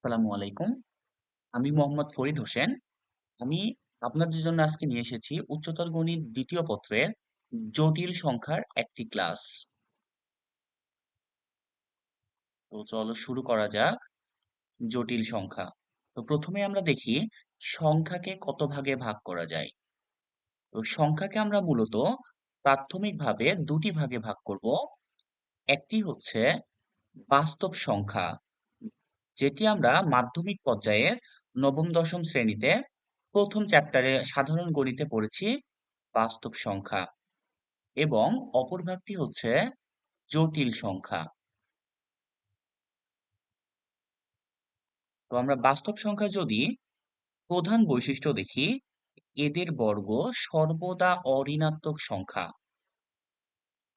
আসসালামু আলাইকুম। আমি মোহাম্মদ ফরিদ হোসেন। আমি আপনাদের জন্য আজকে নিয়ে এসেছি উচ্চতর গণিত দ্বিতীয় পত্রের জটিল সংখ্যার একটি ক্লাস। তো চলো শুরু করা যাক। জটিল সংখ্যা। তো প্রথমে আমরা দেখি সংখ্যাকে কত ভাগে ভাগ করা যায়। তো সংখ্যাকে আমরা মূলত প্রাথমিকভাবে দুটি ভাগে ভাগ করব। একটি হচ্ছে বাস্তব সংখ্যা, যেটি আমরা মাধ্যমিক পর্যায়ের নবম দশম শ্রেণীতে প্রথম চ্যাপ্টারে সাধারণ গণিতে পড়েছি বাস্তব সংখ্যা। এবং অপর ভাগটি হচ্ছে জটিল সংখ্যা। তো আমরা বাস্তব সংখ্যা যদি প্রধান বৈশিষ্ট্য দেখি, এদের বর্গ সর্বদা অঋণাত্মক সংখ্যা।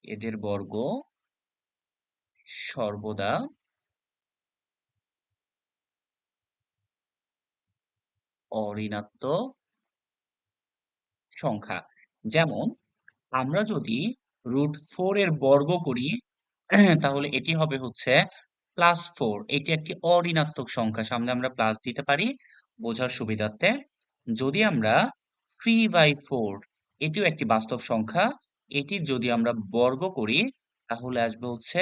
এদের বর্গ সর্বদা অঋণাত্মক সংখ্যা। যেমন আমরা যদি √4 এর বর্গ করি তাহলে এটি হবে হচ্ছে +4। এটি একটি অঋণাত্মক সংখ্যা, সামনে আমরা প্লাস দিতে পারি বোঝার সুবিধার্থে। যদি আমরা 3/4, এটিও একটি বাস্তব সংখ্যা, এটির যদি আমরা বর্গ করি তাহলে আসবে হচ্ছে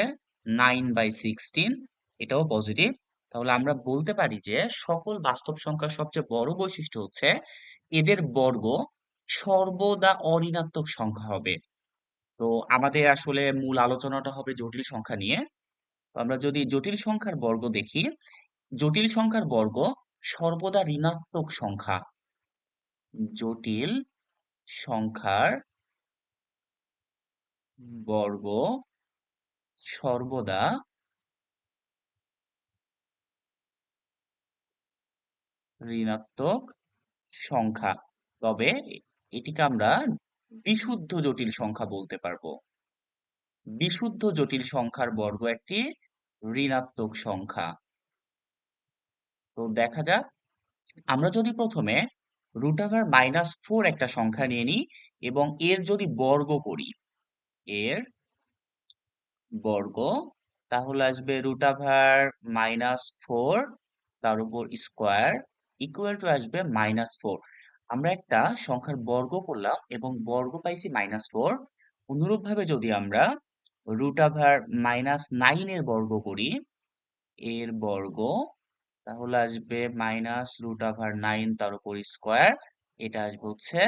9/16, এটাও পজিটিভ। তাহলে আমরা বলতে পারি যে সকল বাস্তব সংখ্যার সবচেয়ে বড় বৈশিষ্ট্য হচ্ছে এদের বর্গ সর্বদা অঋণাত্মক সংখ্যা হবে। তো আমাদের আসলে মূল আলোচনাটা হবে জটিল সংখ্যা নিয়ে। তো আমরা যদি জটিল সংখ্যার বর্গ দেখি, জটিল সংখ্যার বর্গ সর্বদা ঋণাত্মক সংখ্যা। জটিল সংখ্যার বর্গ সর্বদা ঋণাত্মক সংখ্যা। তবে এটিকে আমরা বিশুদ্ধ জটিল সংখ্যা বলতে পারবো। বিশুদ্ধ জটিল সংখ্যার বর্গ একটি ঋণাত্মক সংখ্যা। তো দেখা যাক, আমরা যদি প্রথমে √4 একটা সংখ্যা নিয়ে নিই এবং এর যদি বর্গ করি, এর বর্গ, তাহলে আসবে √4 তার উপর স্কোয়ার আসবে -4। আমরা একটা সংখ্যার বর্গ করলাম এবং বর্গ পাইছি -4। অনুরূপভাবে যদি আমরা √9 এর বর্গ করি, এর বর্গ, তাহলে আসবে -√9 তার উপর স্কোয়ার, এটা আসবে হচ্ছে,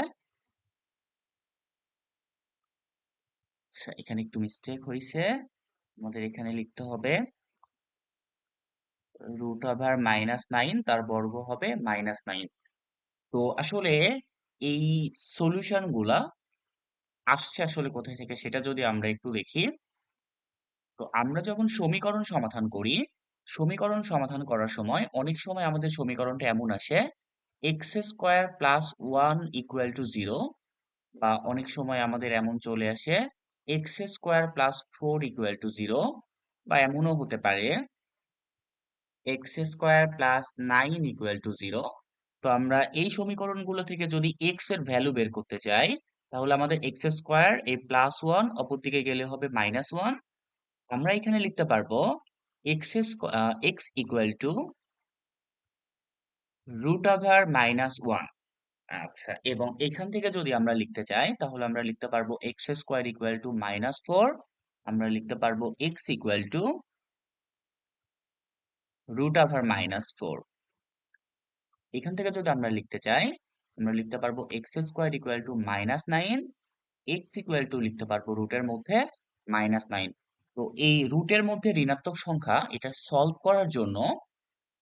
আচ্ছা এখানে একটু মিস্টেক হয়েছে, আমাদের এখানে লিখতে হবে √9 তার বর্গ হবে -9। তো আসলে এই সলিউশন গুলা আসছে আসলে কোথায় থেকে সেটা যদি আমরা একটু দেখি। তো আমরা যখন সমীকরণ সমাধান করি, সমীকরণ সমাধান করার সময় অনেক সময় আমাদের সমীকরণটা এমন আসে x² + 1 = 0, বা অনেক সময় আমাদের এমন চলে আসে x² + 4 = 0, বা এমনও হতে পারে x² + 9 = 0। তো আমরা এই সমীকরণগুলো থেকে যদি x এর ভ্যালু বের করতে চাই, তাহলে আমাদের x² এই +1 অপরদিকে গেলে হবে -1। আমরা এখানে লিখতে পারবো x √−1। আচ্ছা, এবং এখান থেকে যদি আমরা লিখতে চাই তাহলে আমরা লিখতে পারবো x² -4। আমরা লিখতে পারবো x √−4। এখান থেকে যদি আমরা লিখতে চাই, আমরা লিখতে পারবো x² -9, x লিখতে পারবো রুটের মধ্যে -9। তো এই রুটের মধ্যে ঋণাত্মক সংখ্যা এটা সলভ করার জন্য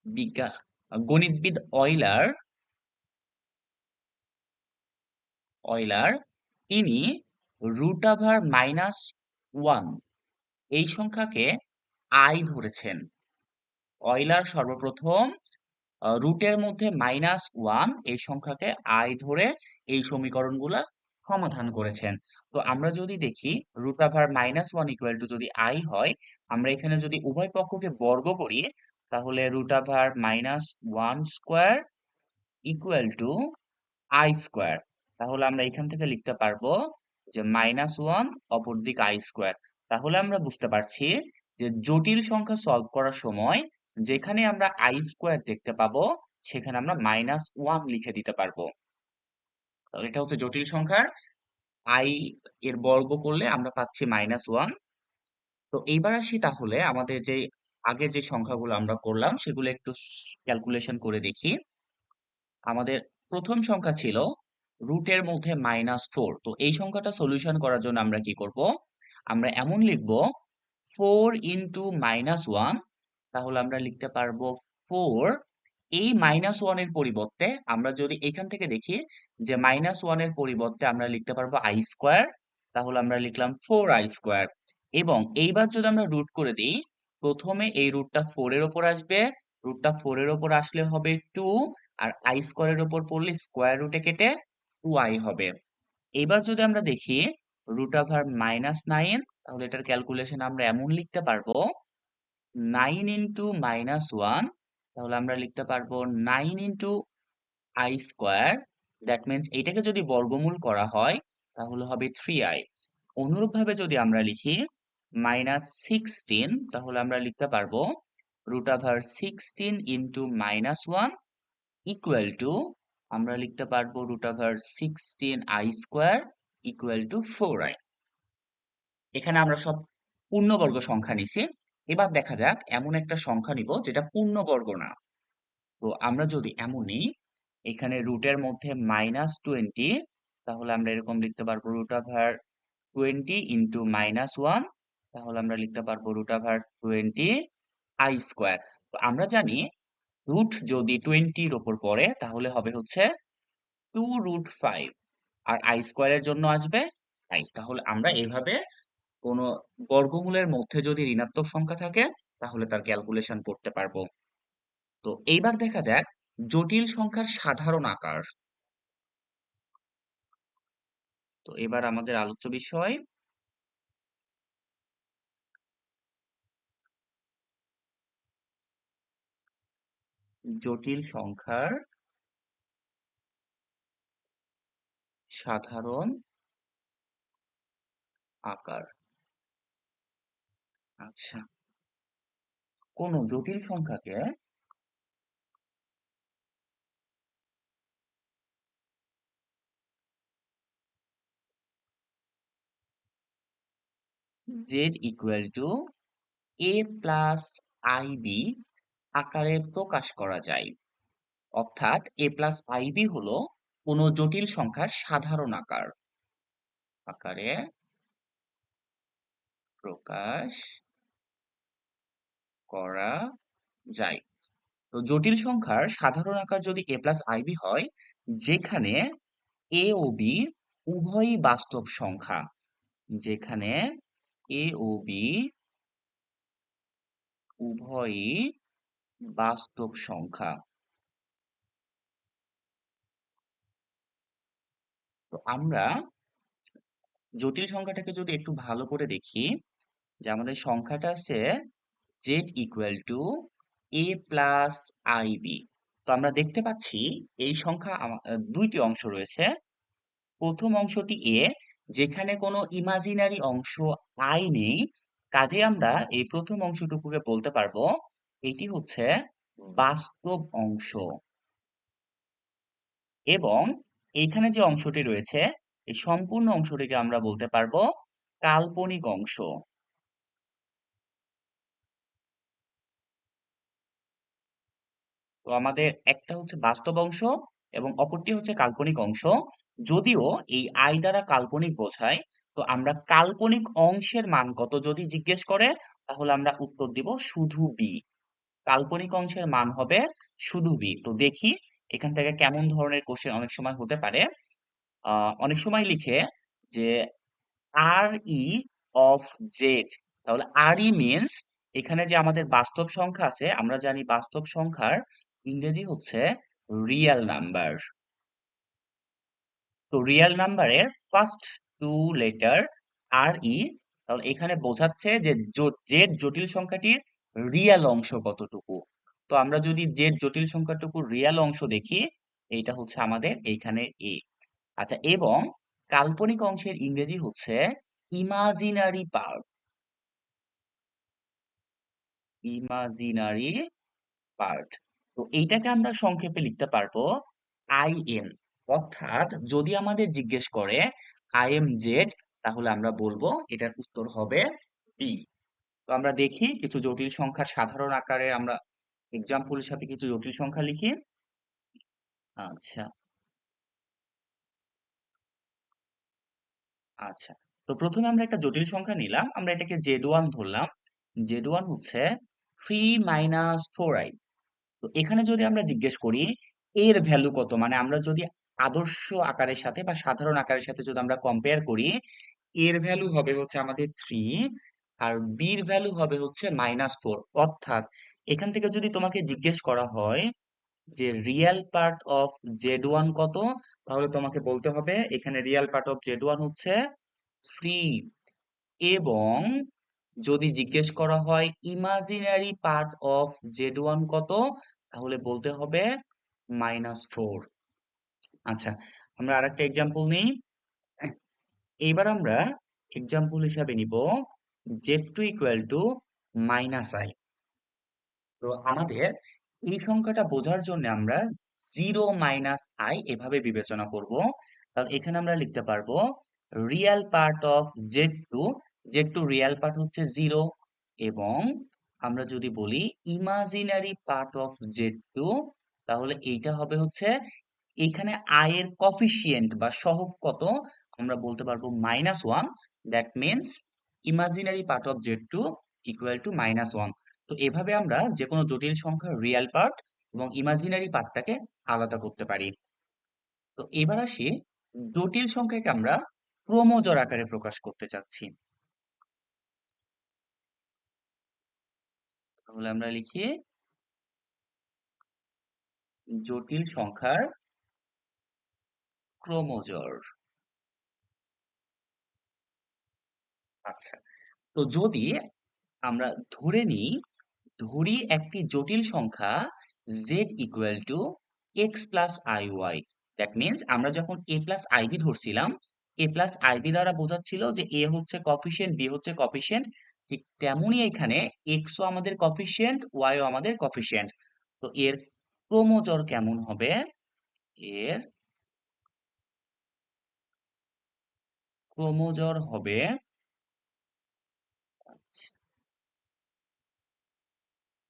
বিজ্ঞান গণিতবিদ অয়লার তিনি √−1 এই সংখ্যাকে i ধরেছেন। অয়লার সর্বপ্রথম রুটের মধ্যে -1 এই সংখ্যাকে i ধরে এই সমীকরণগুলা সমাধান করেছেন। তো আমরা যদি দেখি √−1 যদি i হয়, আমরা এখানে যদি উভয় পক্ষকে বর্গ করি তাহলে √−1² i²। তাহলে আমরা এখান থেকে লিখতে পারবো যে -1 অপরদিক i²। তাহলে আমরা বুঝতে পারছি যে জটিল সংখ্যা সলভ করার সময় যেখানে আমরা আই স্কোয়ার দেখতে পাবো সেখানে আমরা -1 লিখে দিতে পারবো। তাহলে এটা হচ্ছে জটিল সংখ্যার আই এর বর্গ করলে আমরা পাচ্ছি -1। তো এইবার আসি তাহলে আমাদের যে আগে যে সংখ্যাগুলো আমরা করলাম সেগুলো একটু ক্যালকুলেশন করে দেখি। আমাদের প্রথম সংখ্যা ছিল রুটের মধ্যে -4। তো এই সংখ্যাটা সলিউশন করার জন্য আমরা কি করব? আমরা এমন লিখব 4 ইন্টু -1। তাহলে আমরা লিখতে পারবো 4। এই -1 এর পরিবর্তে আমরা যদি এখান থেকে দেখি যে -1 এর পরিবর্তে আমরা লিখতে পারবো আই স্কোয়ার। তাহলে আমরা লিখলাম 4i স্কোয়ার। এবং এইবার যদি আমরা রুট করে দিই, প্রথমে এই রুটটা 4 এর উপর আসবে, রুটটা 4 এর উপর আসলে হবে 2, আর আই স্কোয়ারের উপর পড়লে স্কোয়ার রুটে কেটে 2i হবে। এবার যদি আমরা দেখি রুট ওভার -9, তাহলে এটার ক্যালকুলেশন আমরা এমন লিখতে পারবো 9 ইন্টু -1। তাহলে আমরা লিখতে পারবো 9 into I square. That means এটাকে যদি বর্গমূল করা হয় তাহলে হবে 3i। অনুরূপভাবে যদি আমরা লিখি -16, তাহলে আমরা লিখতে পারবো root over 16 into -1 equal to, আমরা লিখতে পারবো root over 16i square equal to 4i। এখানে আমরা সব পূর্ণবর্গ সংখ্যা নিছি। এবার দেখা যাক এমন একটা সংখ্যা নিব যেটা পূর্ণবর্গ না। তো আমরা যদি এমন নিই, এখানে রুটের মধ্যে -20, তাহলে আমরা এরকম লিখতে পারবো রুট ওভার 20 ইন্টু -1। তাহলে আমরা লিখতে পারবো রুট ওভার 20 আই স্কোয়ার। তো আমরা জানি রুট যদি 20 এর উপর পড়ে তাহলে হবে হচ্ছে 2√5, আর আই স্কোয়ারের জন্য আসবে আই। তাহলে আমরা এইভাবে কোনো বর্গমূলের মধ্যে যদি ঋণাত্মক সংখ্যা থাকে তাহলে তার ক্যালকুলেশন করতে পারবো। তো এইবার দেখা যাক জটিল সংখ্যার সাধারণ আকার। তো এবার আমাদের আলোচ্য বিষয় জটিল সংখ্যার সাধারণ আকার। আচ্ছা, কোন জটিল সংখ্যাকে z equal two a plus ib আকারে প্রকাশ করা যায়। অর্থাৎ a প্লাস ib হলো কোনো জটিল সংখ্যার সাধারণ আকার আকারে প্রকাশ করা যায়। তো জটিল সংখ্যার সাধারণ আকার যদি a প্লাস ib হয়, যেখানে a ও b উভয়ই বাস্তব সংখ্যা, যেখানে a ও b উভয়ই বাস্তব সংখ্যা। তো আমরা জটিল সংখ্যাটাকে যদি একটু ভালো করে দেখি, যে আমাদের সংখ্যাটা আছে z equal two a plus ib। তো আমরা দেখতে পাচ্ছি এই সংখ্যা দুইটি অংশ রয়েছে। প্রথম অংশটি a, যেখানে কোনো ইমাজিনারি অংশ i নেই, কাজে আমরা এই প্রথম অংশটুকুকে বলতে পারবো এটি হচ্ছে বাস্তব অংশ। এবং এইখানে যে অংশটি রয়েছে এই সম্পূর্ণ অংশটিকে আমরা বলতে পারবো কাল্পনিক অংশ। তো আমাদের একটা হচ্ছে বাস্তব অংশ এবং অপরটি হচ্ছে কাল্পনিক অংশ। যদিও এই আই দ্বারা কাল্পনিক বোঝায়, তো আমরা কাল্পনিক অংশের মান কত যদি জিজ্ঞেস করে তাহলে আমরা উত্তর দিব শুধু বি। কাল্পনিক অংশের মান হবে শুধু বি। তো দেখি এখান থেকে কেমন ধরনের কোশ্চেন অনেক সময় হতে পারে। অনেক সময় লিখে যে আর ই অফ জেড। তাহলে আর ই মিনস এখানে যে আমাদের বাস্তব সংখ্যা আছে, আমরা জানি বাস্তব সংখ্যার ইংরেজি হচ্ছে রিয়েল নাম্বার। তো রিয়েল নাম্বারের ফার্স্ট টু লেটার আর ই, তাহলে এখানে বোঝাচ্ছে যে জেড জটিল সংখ্যাটির রিয়েল অংশ কতটুকু। তো আমরা যদি জেড জটিল সংখ্যাটুকু রিয়েল অংশ দেখি, এইটা হচ্ছে আমাদের এইখানে এ। আচ্ছা, এবং কাল্পনিক অংশের ইংরেজি হচ্ছে ইমাজিনারি পার্ট। Imaginary part. তো এইটাকে আমরা সংক্ষেপে লিখতে পারবো আইএম। অর্থাৎ যদি আমাদের জিজ্ঞেস করে আইএম জেড, তাহলে আমরা বলবো এটার উত্তর হবে বি। তো আমরা দেখি কিছু জটিল সংখ্যার সাধারণ আকারে আমরা এক্সাম্পল হিসাবে কিছু জটিল সংখ্যা লিখি। আচ্ছা, আচ্ছা। তো প্রথমে আমরা একটা জটিল সংখ্যা নিলাম, আমরা এটাকে জেড ওয়ান ধরলাম। জেড ওয়ান হচ্ছে 3 - 4i। তো এখানে যদি আমরা জিজ্ঞেস করি এর ভ্যালু কত, মানে আমরা যদি আদর্শ আকারের সাথে বা সাধারণ আকারের সাথে যদি আমরা কম্পেয়ার করি, এর ভ্যালু হবে হচ্ছে আমাদের 3, আর বির ভ্যালু হবে হচ্ছে -4। অর্থাৎ এখান থেকে যদি তোমাকে জিজ্ঞেস করা হয় যে real part of Z one কত, তাহলে তোমাকে বলতে হবে এখানে real part of Z one হচ্ছে 3। এবং যদি জিজ্ঞেস করা হয় imaginary part of Z one কত, তাহলে বলতে হবে -4। আচ্ছা, আমরা আরেকটা এক্সাম্পল নিই। এইবার আমরা এক্সাম্পল হিসাবে নিব Z two equal to -i। তো আমাদের এই সংখ্যাটা বোঝার জন্য আমরা 0 - i এভাবে বিবেচনা করব। তাহলে এখানে আমরা লিখতে পারবো real part of Z two. Z two real part হচ্ছে 0। এবং আমরা যদি বলি imaginary part of Z two, তাহলে এইটা হবে হচ্ছে এখানে আই এর কফিসিয়েন্ট বা সহগ কত, আমরা বলতে পারবো -1। That means imaginary part of Z two equal to -1। তো এভাবে আমরা যে কোনো জটিল সংখ্যার রিয়েল পার্ট এবং ইমাজিনারি পার্টটাকে আলাদা করতে পারি। তো এবার আসি জটিল সংখ্যাকে আমরা ক্রমজোড় আকারে প্রকাশ করতে চাচ্ছি। তাহলে আমরা লিখি জটিল সংখ্যার ক্রমজোড়। আচ্ছা, তো যদি আমরা ধরে নিই, ধরি একটি জটিল সংখ্যা z equal to x plus i y. That means আমরা যখন a প্লাস আইবি ধরছিলাম, a প্লাস আইবি দ্বারা বোঝাচ্ছিল যে a হচ্ছে কফিসিয়েন্ট, b হচ্ছে কফিসিয়েন্ট। ঠিক তেমনই এখানে x ও আমাদের কফিসিয়েন্ট, y ও আমাদের কফিসিয়েন্ট। তো এর ক্রমজোড় কেমন হবে? এর ক্রমজোড় হবে,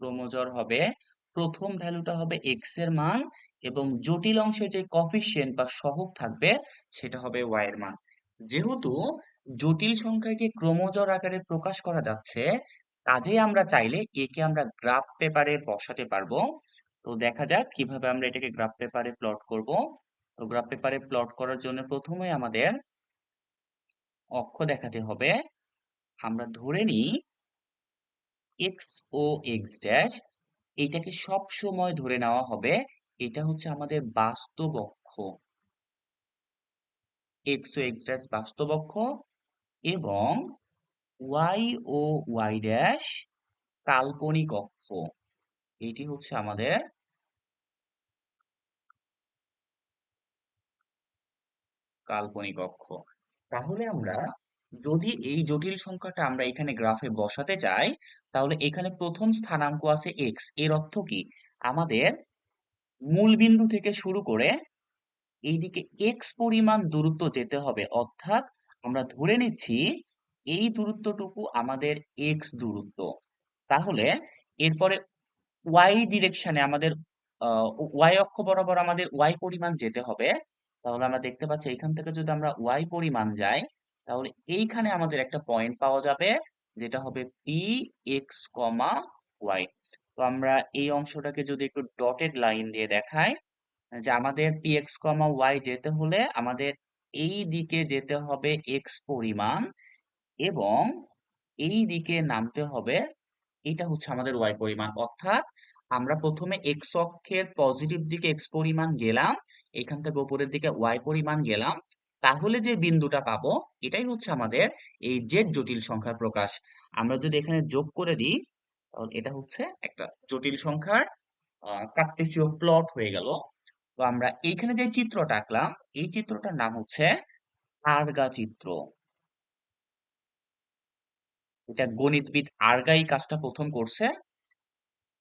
ক্রমজোড় হবে প্রথম ভ্যালুটা হবে x এর মান, এবং জটিল অংশে যে কফিসিয়েন্ট বা সহগ থাকবে সেটা হবে y এর মান। যেহেতু জটিল সংখ্যাকে ক্রমজোড় আকারে প্রকাশ করা যাচ্ছে, কাজেই আমরা চাইলে একে আমরা গ্রাফ পেপারে বসাতে পারবো। তো দেখা যাক কিভাবে আমরা এটাকে গ্রাফ পেপারে প্লট করব। তো গ্রাফ পেপারে প্লট করার জন্য প্রথমে আমাদের অক্ষ দেখাতে হবে। আমরা ধরে নিই এক্স ও এক্স ড্যাশ, এইটাকে সব সময় ধরে নেওয়া হবে এটা হচ্ছে আমাদের বাস্তব অক্ষ। এক্স ও এক্স ড্যাশ বাস্তব অক্ষ, এবং ওয়াই ও ওয়াই ড্যাশ কাল্পনিক অক্ষ। এটি হচ্ছে আমাদের কাল্পনিক অক্ষ। তাহলে আমরা যদি এই জটিল সংখ্যাটা আমরা এখানে গ্রাফে বসাতে চাই, তাহলে এখানে প্রথম স্থানাঙ্ক আছে এক্স। এর অর্থ কি? আমাদের মূল বিন্দু থেকে শুরু করে এইদিকে এক্স পরিমাণ দূরত্ব যেতে হবে। অর্থাৎ আমরা ধরে নিচ্ছি এই দূরত্বটুকু আমাদের এক্স দূরত্ব। তাহলে এরপরে ওয়াই ডিরেকশনে আমাদের ওয়াই অক্ষ বরাবর আমাদের ওয়াই পরিমাণ যেতে হবে। তাহলে আমরা দেখতে পাচ্ছি এখান থেকে যদি আমরা ওয়াই পরিমাণ যাই, তাহলে এইখানে আমাদের একটা পয়েন্ট পাওয়া যাবে যেটা হবে পি এক্স কমা ওয়াই। তো আমরা এই অংশটাকে যদি একটু ডটেড লাইন দিয়ে দেখাই, যে আমাদের পি এক্স কমা ওয়াই যেতে হলে আমাদের এই দিকে যেতে হবে এক্স পরিমাণ, এবং এই দিকে নামতে হবে, এটা হচ্ছে আমাদের ওয়াই পরিমাণ। অর্থাৎ আমরা প্রথমে এক্স অক্ষের পজিটিভ দিকে এক্স পরিমাণ গেলাম, এখান থেকে উপরের দিকে ওয়াই পরিমাণ গেলাম, তাহলে যে বিন্দুটা পাবো এটাই হচ্ছে আমাদের এই জেড জটিল সংখ্যার প্রকাশ। আমরা যদি এখানে যোগ করে দিই, তাহলে এটা হচ্ছে একটা জটিল সংখ্যার কার্টেসীয় প্লট হয়ে গেল। তো আমরা এইখানে যে চিত্রটা আঁকলাম, এই চিত্রটার নাম হচ্ছে আর্গা চিত্র। এটা গণিতবিদ আর্গা এই কাজটা প্রথম করছে।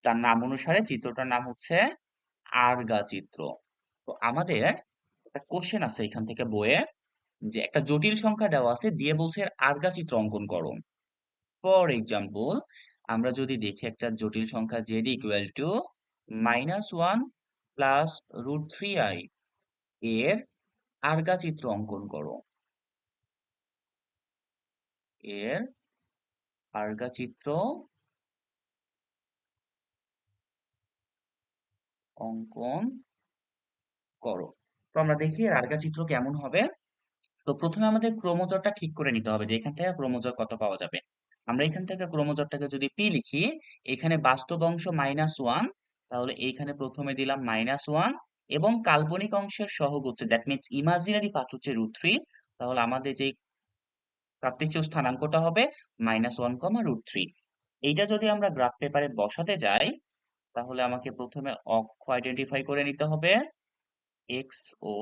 তার নাম অনুসারে চিত্রটার নাম হচ্ছে আর্গা চিত্র। তো আমাদের একটা কোশ্চেন আছে এখান থেকে বইয়ে, যে একটা জটিল সংখ্যা দেওয়া আছে দিয়ে বলছে এর আর্গা চিত্র অঙ্কন করো। ফর এক্সাম্পল, আমরা যদি দেখি একটা জটিল সংখ্যা z equal to -1 plus √3i এর আর্গা চিত্র অঙ্কন করো। এর আর্গা চিত্র অঙ্কন করো। তো আমরা দেখি এর আর্গা চিত্র কেমন হবে। তো প্রথমে আমাদের ক্রোমোজোরটা ঠিক করে নিতে হবে যে এখান থেকে ক্রোমোজোর কত পাওয়া যাবে। আমরা এখান থেকে ক্রোমোজোরটাকে যদি p লিখি, এখানে বাস্তব অংশ -1, তাহলে এইখানে প্রথমে দিলাম -1 এবং কাল্পনিক অংশের সহগ হচ্ছে, দ্যাট মিন্স ইমাজিনারি পার্ট হচ্ছে √3। তাহলে আমাদের যে প্রাপ্তিস্থানীয় স্থানাঙ্কটা হবে -1, √3। এইটা যদি আমরা গ্রাফ পেপারে বসাতে যাই, তাহলে আমাকে প্রথমে অক্ষ আইডেন্টিফাই করে নিতে হবে, এক্স ও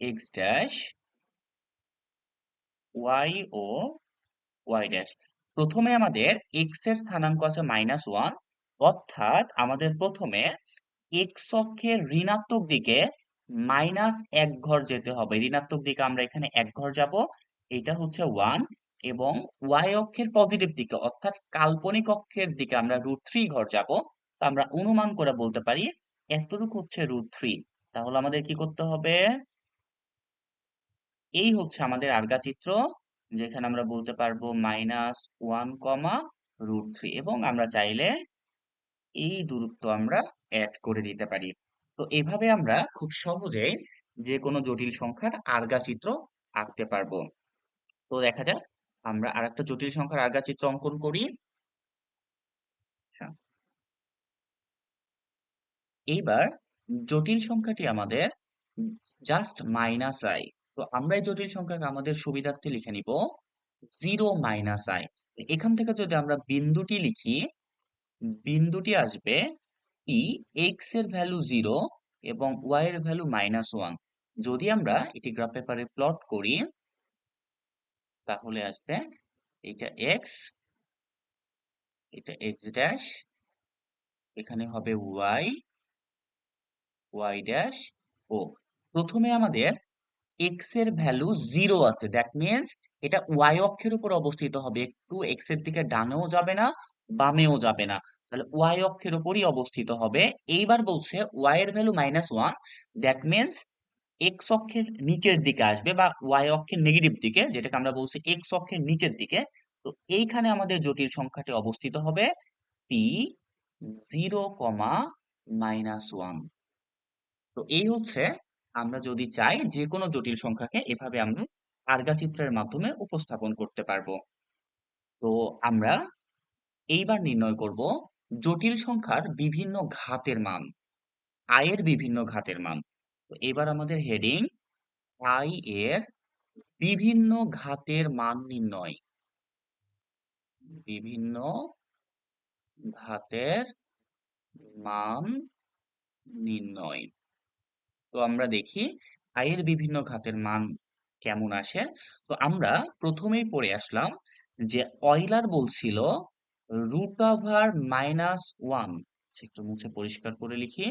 এক্স ড্যাশ, ওয়াই ও ওয়াই ড্যাশ। প্রথমে আমাদের এক্স এর স্থানাঙ্ক আছে -1, অর্থাৎ আমাদের প্রথমে এক্স অক্ষের ঋণাত্মক দিকে -1 ঘর যেতে হবে। ঋণাত্মক দিকে আমরা এখানে 1 ঘর যাব, এটা হচ্ছে 1। এবং ওয়াই অক্ষের পজিটিভ দিকে অর্থাৎ কাল্পনিক অক্ষের দিকে আমরা √3 ঘর যাব। তো আমরা অনুমান করে বলতে পারি এতটুকু হচ্ছে √3। তাহলে আমাদের কি করতে হবে, এই হচ্ছে আমাদের আলগা চিত্র, যেখানে আমরা বলতে পারবো -1, এবং আমরা চাইলে এই দূরত্ব আমরা অ্যাড করে দিতে পারি। তো এভাবে আমরা খুব সহজেই যে কোনো জটিল সংখ্যার আলগা চিত্র আঁকতে পারবো। তো দেখা যাক আমরা আরেকটা জটিল সংখ্যার আলগা চিত্র অঙ্কন করি। হ্যাঁ, এইবার জটিল সংখ্যাটি আমাদের জাস্ট -i। তো আমরা এই জটিল সংখ্যাকে আমাদের সুবিধার্থে লিখে নিব 0 - i। এখান থেকে যদি আমরা বিন্দুটি লিখি, বিন্দুটি আসবে p, x এর ভ্যালু 0 এবং y এর ভ্যালু -1। যদি আমরা এটি গ্রাফ পেপারে প্লট করি, তাহলে আসবে এটা x, এটা x ড্যাশ, এখানে হবে y, y ড্যাশ ও। প্রথমে আমাদের x এর ভ্যালু 0 আছে, দ্যাট মিন্স এটা y অক্ষের উপর অবস্থিত হবে, একটু x এর দিকে ডানেও যাবে না বামেও যাবে না, তাহলে y অক্ষের উপরই অবস্থিত হবে। এইবার বলছে y এর ভ্যালু -1, দ্যাট মিন্স x অক্ষের নিচের দিকে আসবে বা y অক্ষের নেগেটিভ দিকে, যেটাকে আমরা বলছি x অক্ষের নিচের দিকে। তো এইখানে আমাদের জটিল সংখ্যাটি অবস্থিত হবে p 0, -1। তো এই হচ্ছে, আমরা যদি চাই যে কোনো জটিল সংখ্যাকে এভাবে আমরা আলগা চিত্রের মাধ্যমে উপস্থাপন করতে পারবো। তো আমরা এইবার নির্ণয় করব জটিল সংখ্যার বিভিন্ন ঘাতের মান, এর বিভিন্ন ঘাতের মান। তো এবার আমাদের হেডিং আই এর বিভিন্ন ঘাতের মান নির্ণয়, বিভিন্ন ঘাতের মান নির্ণয়। তো আমরা দেখি এর বিভিন্ন ঘাতের মান কেমন আসে। তো আমরা প্রথমেই পড়ে আসলাম যে অয়লার বলছিল √(-1), একটু মুছে পরিষ্কার করে লিখি।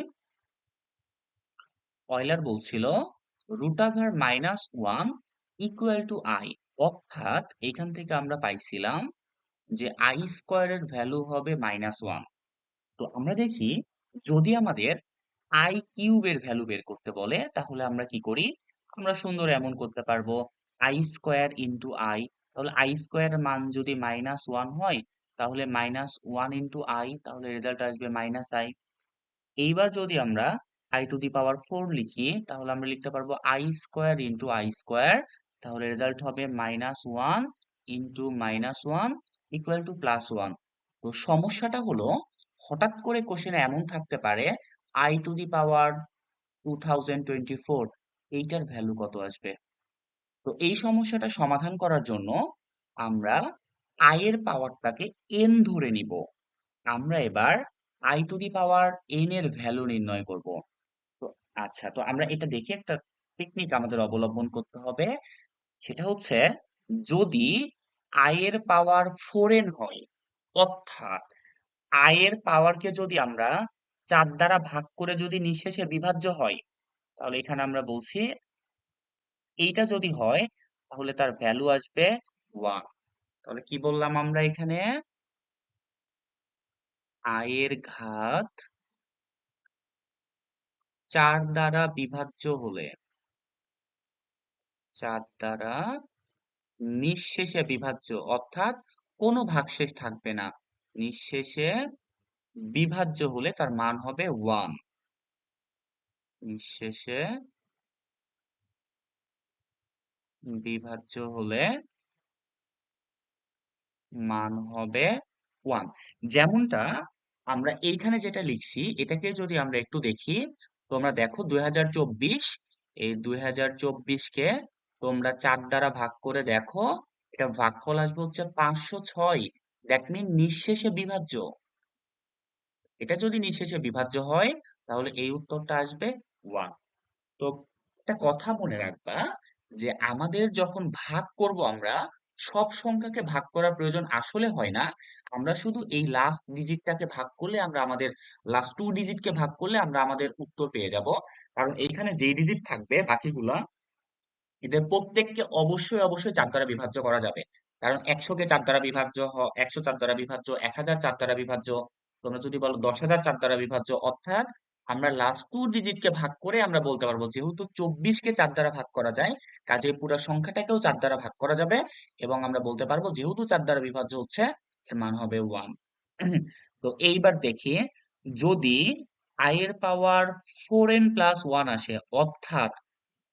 অয়লার বলছিল √(-1) ইকুয়াল টু i, অর্থাৎ এখান থেকে আমরা পাইছিলাম যে i² এর ভ্যালু হবে -1। তো আমরা দেখি যদি আমাদের i³ এর ভ্যালু বের করতে বলে, তাহলে আমরা কি করি, আমরা সুন্দর এমন করতে পারবো i² ইন্টু i। তাহলে i² এর মান যদি -1 হয়, তাহলে -1 ইন্টু i, তাহলে রেজাল্ট আসবে -i। এইবার যদি আমরা i⁴ লিখি, তাহলে আমরা লিখতে পারবো i² ইন্টু i², তাহলে রেজাল্ট হবে -1 ইন্টু -1 ইকুয়াল টু +1। তো সমস্যাটা হলো, হঠাৎ করে কোশ্চেনে এমন থাকতে পারে i⁴ এইটার ভ্যালু কত আসবে। তো এই সমস্যাটা সমাধান করার জন্য আমরা i এর পাওয়ারটাকে n ধরে নিব। আমরা এবার i⁴n এর ভ্যালু নির্ণয় করব। তো আচ্ছা, তো আমরা এটা দেখে একটা টেকনিক আমাদের অবলম্বন করতে হবে। সেটা হচ্ছে, যদি i এর পাওয়ার 4n হয়, অর্থাৎ আই এর পাওয়ারকে যদি আমরা 4 দ্বারা ভাগ করে যদি নিঃশেষে বিভাজ্য হয়, তাহলে এখানে আমরা বলছি এইটা যদি হয় তাহলে তার ভ্যালু আসবে 1। তাহলে কি বললাম আমরা এখানে? আই এর ঘাত 4 দ্বারা বিভাজ্য হলে 4 দ্বারা নিঃশেষে বিভাজ্য, অর্থাৎ কোনো ভাগশেষ থাকবে না, নিঃশেষে বিভাজ্য হলে তার মান হবে 1। নিঃশেষে বিভাজ্য হলে মান হবে 1। যেমনটা আমরা এইখানে যেটা লিখছি এটাকে যদি আমরা একটু দেখি, তোমরা দেখো 2024, এই 2024 কে তোমরা 4 দ্বারা ভাগ করে দেখো, এটা ভাগফল আসবে হচ্ছে 506। দ্যাট মিন নিঃশেষে বিভাজ্য। এটা যদি নিঃশেষে বিভাজ্য হয় তাহলে এই উত্তরটা আসবে 1। তো একটা কথা মনে রাখবা, যে আমাদের যখন ভাগ করব আমরা, সব সংখ্যাকে ভাগ করার প্রয়োজন আসলে হয় না। আমরা শুধু এই লাস্ট ডিজিটটাকে ভাগ করলে, আমরা আমাদের লাস্ট 2 ডিজিটকে ভাগ করলে আমরা আমাদের উত্তর পেয়ে যাব। কারণ এইখানে যেই ডিজিট থাকবে বাকিগুলা, এদের প্রত্যেককে অবশ্যই অবশ্যই 4 দ্বারা বিভাজ্য করা যাবে। কারণ 100 কে 4 দ্বারা বিভাজ্য, 100 4 দ্বারা বিভাজ্য, 1000 4 দ্বারা বিভাজ্য, তোমরা যদি বলো 10,000 4 দ্বারা বিভাজ্য, অর্থাৎ আমরা লাস্ট 2 ডিজিট কে ভাগ করে আমরা বলতে পারবো যেহেতু 24 কে 4 দ্বারা ভাগ করা যায়, কাজেই পুরো সংখ্যাটাকেও 4 দ্বারা ভাগ করা যাবে, এবং আমরা বলতে পারবো যেহেতু 4 দ্বারা বিভাজ্য হচ্ছে, এর মান হবে 1। তো এইবার দেখি, যদি i এর পাওয়ার 4n প্লাস 1 আসে, অর্থাৎ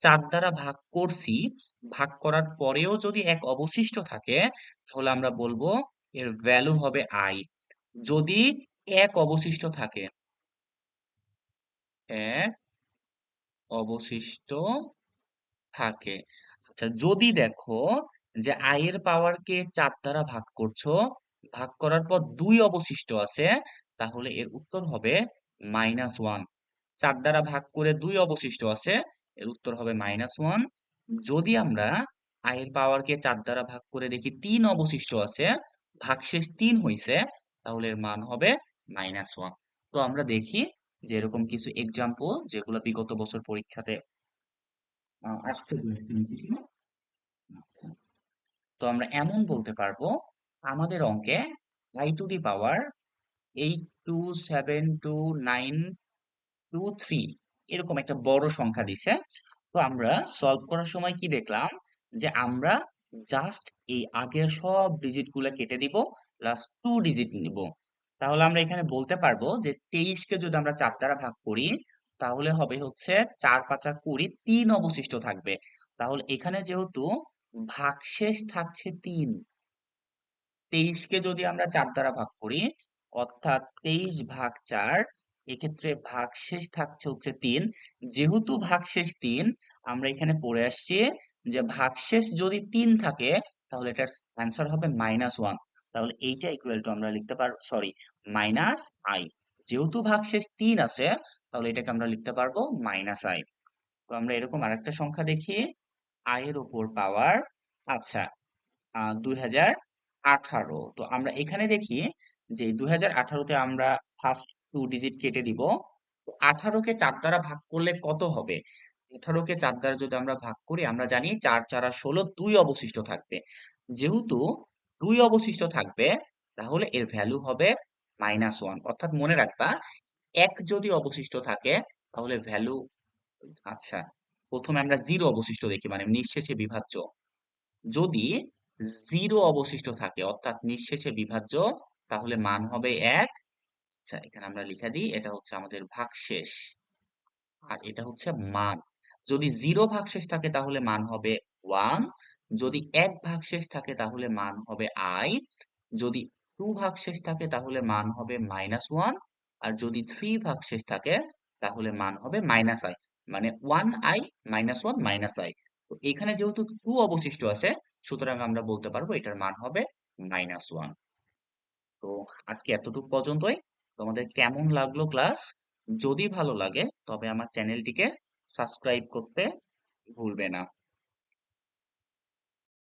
4 দ্বারা ভাগ করছি, ভাগ করার পরেও যদি 1 অবশিষ্ট থাকে, তাহলে আমরা বলবো এর ভ্যালু হবে i। যদি 1 অবশিষ্ট থাকে, 1 অবশিষ্ট থাকে। আচ্ছা, যদি দেখো যে i এর পাওয়ারকে 4 দ্বারা ভাগ করছো, ভাগ করার পর 2 অবশিষ্ট আছে, তাহলে এর উত্তর হবে -1। 4 দ্বারা ভাগ করে 2 অবশিষ্ট আছে, এর উত্তর হবে -1। যদি আমরা i এর পাওয়ারকে 4 দ্বারা ভাগ করে দেখি 3 অবশিষ্ট আছে, ভাগশেষ 3 হইছে, তাহলে এর মান হবে -1। তো আমরা দেখি যে এরকম কিছু এক্সাম্পল যেগুলো বিগত বছর পরীক্ষাতে আসছে 2-3 থেকে। আচ্ছা, তো আমরা এমন বলতে পারবো, আমাদের অঙ্কে i টু দি পাওয়ার 827293 এরকম একটা বড় সংখ্যা দিছে। তো আমরা সলভ করার সময় কি দেখলাম, যে আমরা জাস্ট এই আগের সব ডিজিট গুলা কেটে দিব, লাস্ট 2 ডিজিট নিব। তাহলে আমরা এখানে বলতে পারবো যে 23 কে যদি আমরা 4 দ্বারা ভাগ করি, তাহলে হবে হচ্ছে 4 5 20, 3 অবশিষ্ট থাকবে। তাহলে এখানে যেহেতু ভাগশেষ থাকছে 3, 23 কে যদি আমরা 4 দ্বারা ভাগ করি, অর্থাৎ 23/4, এক্ষেত্রে ভাগশেষ থাকছে হচ্ছে 3। যেহেতু ভাগশেষ 3, আমরা এখানে পড়ে আসছি যে ভাগশেষ যদি 3 থাকে, তাহলে এটার অ্যান্সার হবে -1। তাহলে এইটা ইকুয়াল টু আমরা লিখতে পারবো, সরি, -i। যেহেতু ভাগশেষ 3 আছে, তাহলে এটাকে আমরা লিখতে পারবো -i। তো আমরা এরকম আরেকটা সংখ্যা দেখি, i এর উপর পাওয়ার, আচ্ছা, 2018। তো আমরা এখানে দেখি যে 2018-তে আমরা ফার্স্ট 2 ডিজিট কেটে দিব। তো 18-কে 4 দ্বারা ভাগ করলে কত হবে? 18-কে 4 দ্বারা যদি আমরা ভাগ করি, আমরা জানি 4 4 16, 2 অবশিষ্ট থাকবে। যেহেতু 2 অবশিষ্ট থাকবে, তাহলে এর ভ্যালু হবে -1। অর্থাৎ মনে রাখবা, 1 যদি অবশিষ্ট থাকে তাহলে ভ্যালু, আচ্ছা, প্রথমে আমরা 0 অবশিষ্ট দেখি, মানে নিঃশেষে বিভাজ্য। যদি 0 অবশিষ্ট থাকে, অর্থাৎ নিঃশেষে বিভাজ্য, তাহলে মান হবে 1। আচ্ছা, এখানে আমরা লিখে দিই, এটা হচ্ছে আমাদের ভাগশেষ, আর এটা হচ্ছে মান। যদি 0 ভাগশেষ থাকে তাহলে মান হবে 1। যদি 1 ভাগশেষ থাকে তাহলে মান হবে i। যদি 2 ভাগশেষ থাকে তাহলে মান হবে -1। আর যদি 3 ভাগশেষ থাকে তাহলে মান হবে -i। মানে 1i, -1, -i। তো এখানে যেহেতু 2 অবশিষ্ট আছে, সুতরাং আমরা বলতে পারবো এটার মান হবে -1। তো আজকে এতটুকু পর্যন্তই। তোমাদের কেমন লাগলো ক্লাস? যদি ভালো লাগে তবে আমার চ্যানেলটিকে সাবস্ক্রাইব করতে ভুলবে না।